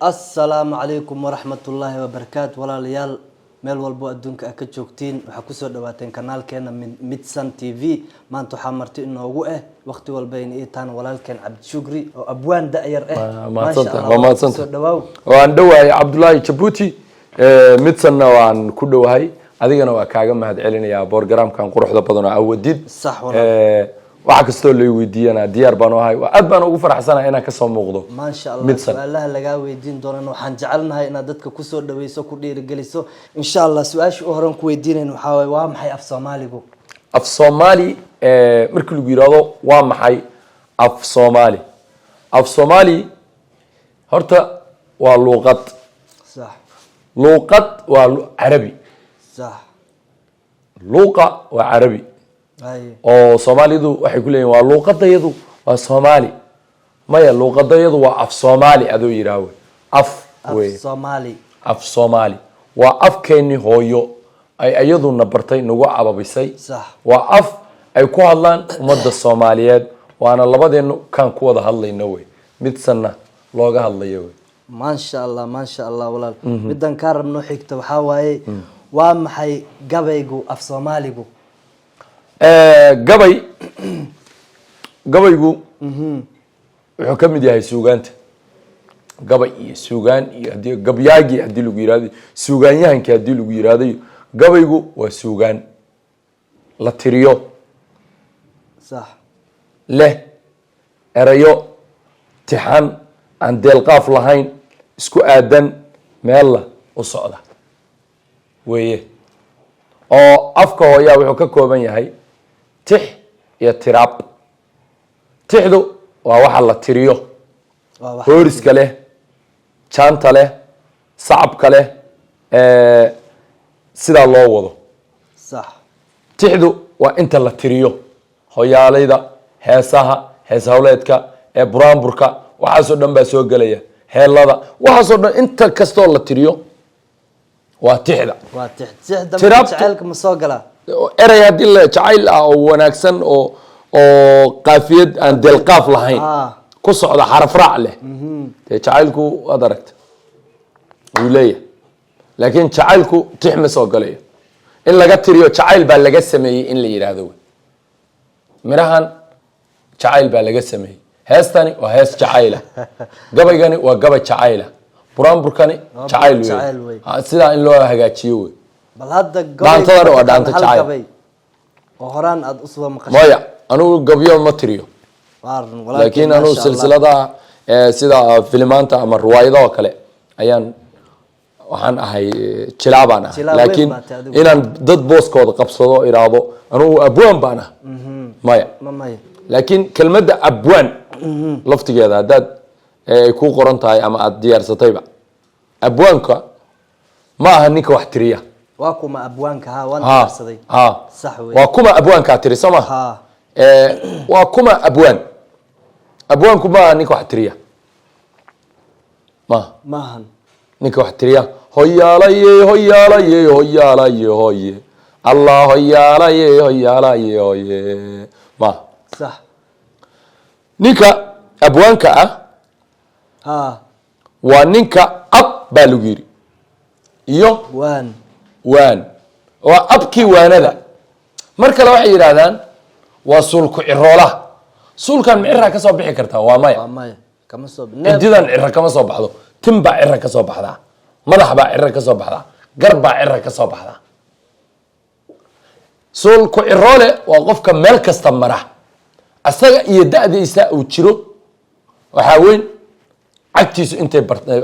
السلام عليكم ورحمة الله وبركاته ولا ليال meel walbo adduunka ka joogtiin waxa ku soo dhawaateen kanaalkeena Midsan TV maanta waxa marti inoogu waqti walba in taan walaalkeen Cabdi Shukri oo abwaan da'yar ma sha Allah soo dhawaaw waan dhawaay Abdullahi Jabuuti Midsanna waan ku dhawahay adigana waa kaaga mahad celinayaa programkan quruxda badan oo awadid sax waxa kasto la weydiiyana diyaar baan u ahay aad baan ugu faraxsanahay inaan ka soo muuqdo ma sha Allah su'aalaha laga weydiin doonana waxaan jecelnahay inaad dadka ku soo dhaweyso ku dhiirigeliso insha Allah su'aasha u horan ku weydiinayno waxa way waa maxay af Soomaaligu af Soomaali markii lagu yiraahdo waa maxay af Soomaali af Soomaali horta waa luqad sax luqad waa Arabi sax luqa waa Arabi oo Soomaalidu waxay ku leeyihiin waa luqadayadu waa Soomaali maya luqadayadu waa af Soomaali adoo yiraawo af Soomaali waa afkeeni hooyo ay ayaduna bartay nagu ababisay waa af ay ku hadlaan umada Soomaaliyeed waana labadeenu kan ku wada hadlayna way Midsanna looga hadlayo ma sha Allah walaal midan ka rabno xigta waxa waaye waa maxay gabaygu af Soomaaligu gabaygu wuxuu ka mid yahay suugaanta gabay iyo suugaan iyo hadii gabyaagi hadii lagu yiraahdo suugaanyahanka hadii lagu yiraahdo gabaygu waa suugaan la tiriyo sax leh erayo tixan aan deelqaaf lahayn isku aadan meel la u socda weeye oo afka hooyaa wuxuu ka kooban yahay tix iyo tiraab tixdu waa waxa la tiriyo hooriska leh jaanta leh sacabka leh sida loo wado sax tixdu waa inta la tiriyo hooyaalayda heesaha hees hawleedka buraanburka waxa soo dhan baa soo galaya heelada waxa soo dhan inta kasto la tiriyo waa tixda jacaylka ma soo gala eray hadii la jacayl ah oo wanaagsan oo qaafiyad aan deelqaaf lahayn ku socda xaraf raac leh jacaylku aad aragta uu leeyahay laakiin jacaylku tix ma soo galayo in laga tiriyo jacayl baa laga sameeyay in la yiraahdo mirahan jacayl baa laga sameeyay heestani waa hees jacayl gabaygani waa gabay jacayl buraanburkani jacayl weey sida in loo hagaajiyo weey bal hadda gabayga waa dhaanta jacayl oo horaan aad u soo maqashay maya anu gabyo ma tiriyo laakiin anu silsilada sida filmaanta ama riwaayado kale ayaan waxaan ahay jilaabana laakiin inaan dad booskooda qabsado iraado anu abwaan baana maya laakiin kelmadda abwaan laftigeeda hadaad ay ku qoran tahay ama aad diyaarsatayba abwaanka ma aha ninka wax tiriya waa kuma abwaanka waan diyaarsaday sax weey waa kuma abwaanka tirisama waa kuma abwaanku ma aha ninka wax tiriya maahan ninka wax tiriya hoyaalaye hoye Allah hoyaalaye hoye ma sax ninka abwaanka ah waa ninka ab baa lagu yiri iyo waan waa abkii waanada mar kale waxay yiraahdaan waa sulku ciroola sulkan cirra ka soo bixi kartaa waa maya kama soo ididan cirra kama soo baxdo timba cirra ka soo baxda madax baa cirra ka soo baxda garba cirra ka soo baxda sulku ciroole waa qofka meel kasta mara asaga iyo da'diisa uu jiro waxa weyn agtiisu intay bartay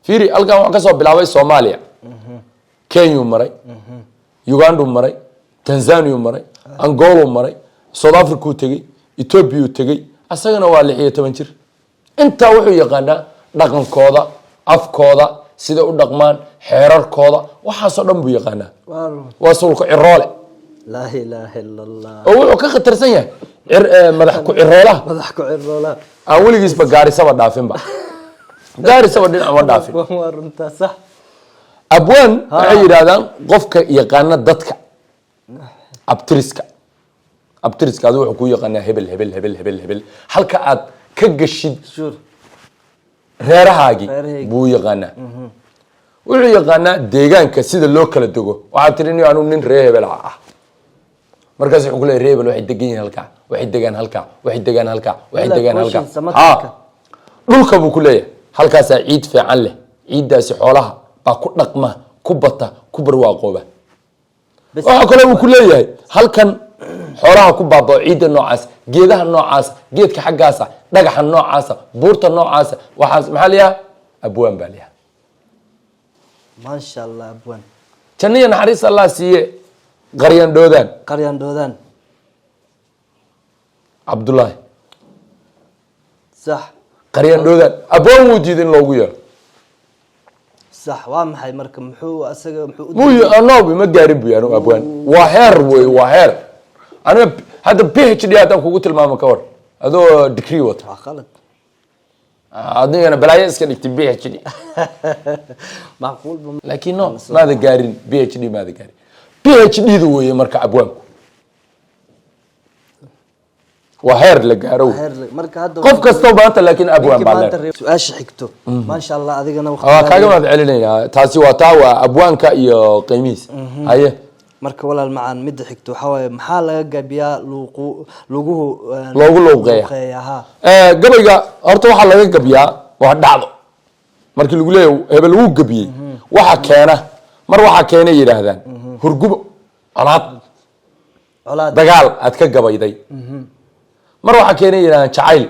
fiiri alkan waxa ka soo bilaabay Soomaaliya Kenya maray Uganda maray Tanzania maray Angola maray South Africa tagay Ethiopia tagay asagana waa 16 jir inta wuxuu yaqaanaa dhaqankooda afkooda sida u dhaqmaan xeerarkooda waxa soo dhan buu yaqaanaa waa sulku ciroole la ilaaha illa Allah oo wuxuu ka khatarsan yahay madax ku ciroolaha aan weligiisba gaarisaba dhaafinba gaarisaba dhinac ma dhaafin waa runta sax abwaan waxay yiraahdaan qofka yaqaana dadka abtiriska adu wuxuu ku yaqaanaa hebel halka aad ka gashid reerahaagii Reerahaygi. buu yaqaanaa wuxuu yaqaanaa deegaanka sida loo kala dego waxaad tiri nin anu nin ree hebel ah markaas wuxuu ku leeyahay ree hebel waxay degan yihiin halkaa waxay degaan halkaa waxay degaan halkaa waxay Ilaa degaan halkaa Kooshin, Samatarka. dhulka buu ku leeyahay halkaasaa ciid fiican leh ciiddaasi xoolaha baa ku dhaqma ku bata ku barwaaqooba Bas- waxaa kaloo uu ku leeyahay halkan xoolaha ku baabao ciidda noocaas geedaha noocaasa geedka xaggaasa dhagaxa noocaasa buurta noocaasa waxaas maxaa layaha abwaan baa layaha maasha allah abwaan janniya naxariis allah siiye qaryan dhoodaan qaryan dhoodaan cabdullaahi sax qaryan dhoodaan abwaan wuu diiday in loogu yeero sax waa maxay marka muxuu asaga muxuu u muyi anoobi ma gaarin buy anu abwaan waa heer wey waa heer aniga hadda PhD haddaan kugu tilmaamo ka war adoo degree wata waa qalad adigana balaayo iska dhigtay PhD macquul ba laakiin no maada gaarin PhD maada gaarin PhD du weeye marka abwaanku waa heer la gaaro wey. heer marka hadda qof kastoo maanta laakiin abwaan ninkii baa maanta leer su-aasha xigto maasha allah adigana waa kaaga mahad celinayaa taasi waa taa waa abwaanka iyo qiimihiisa haye marka walaal macaan midda xigto waxaa waaye maxaa laga gabiyaa luguhu Loogu luuqeeya. ha gabayga horta waxaa laga gabiyaa waa dhacdo markii lagu leeyahay hebel wuu gabiyey waxa keena mar waxaa keenay yidhaahdaan hurgubo colaad colaad dagaal aad ka gabayday mar waxaa keenay yidhahdaan jacayl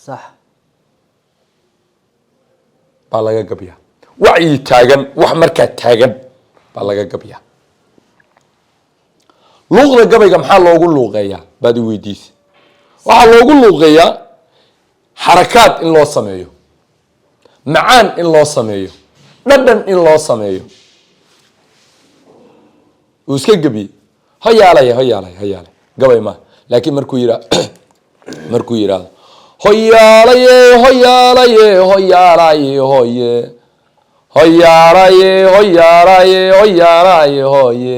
sax baa laga gabiyaa wacyi taagan wax markaa taagan baa laga gabiyaa luuqda gabayga maxaa loogu luuqeeyaa baad i weydiisa waxaa loogu luuqeeyaa xarakaad in loo sameeyo macaan in loo sameeyo dhadhan in loo sameeyo uu iska gebiyey hoyaalaya hoyaalaya hoyaalay gabay maaha laakiin markuu yidhaahdo hoyaalaye hoyaalaye hoyaalaye hoye hoyaalaye hoyaalaye hoyaalaye hoye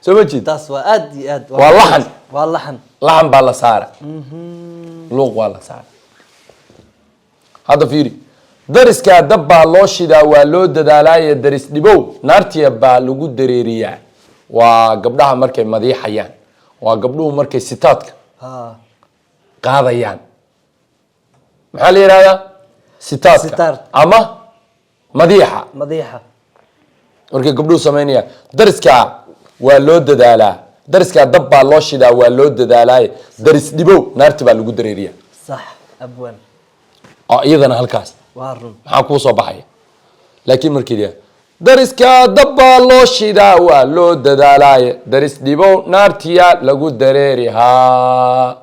soo ma jeed taas waa aad iyo aad waa laxan waa laxan laxan baa la saara luuq waa la saara hadda fiiri dariskaa dab baa loo shidaa waa loo dadaalaaye daris dhibow naartiya baa lagu dareeriyaa waa gabdhaha markay madiixayaan waa gabdhuhu markay sitaadka ha qaadayaan maxaa la yidhahdaa sitaadka Sitaar. ama madiixa madiixa markay gabdhuhu samaynayaan dariskaa waa loo dadaalaa dariskaa dab baa loo shidaa waa loo dadaalaaye daris dhibow naarti baa lagu dareeriyaa sax abwaan oo iyadana halkaas waa run maxaa kuu soo baxaya laakiin markii la dariskaa dab baa loo shidaa waa loo dadaalaaye daris dhibow naartiya lagu dareerihaa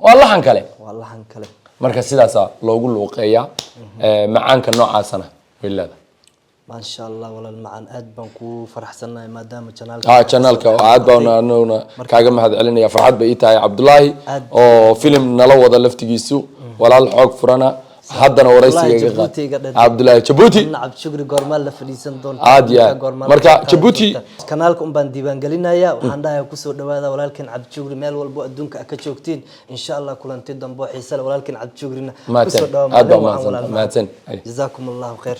waa laxan kale waa laxan kale marka sidaasaa loogu luuqeeyaa macaanka noocaasana way leedahay maasha allah walaal macaan aad baan ku faraxsanahay maadaama janaalka aad baan anaguna kaaga mahad celinaya farxad bay ii tahay cabdullaahi oo filim nala wada laftigiisu walaal xoog furana haddana waraysiga cabdullaahi jabuuti cabdishukri goormaa la fadhiisan doonta aad iyo aad marka jabuuti kanaalka un baan diiwaangelinaya waxaan dhahay kusoo dhawaada walaalkan cabdishukri meel walbo adduunka ka joogtiin insha allah kulanti dambe oo xiise leh walaalkan cabdishukrina kusoo dhawaada aad baa mahadsan jazaakum allahu khayr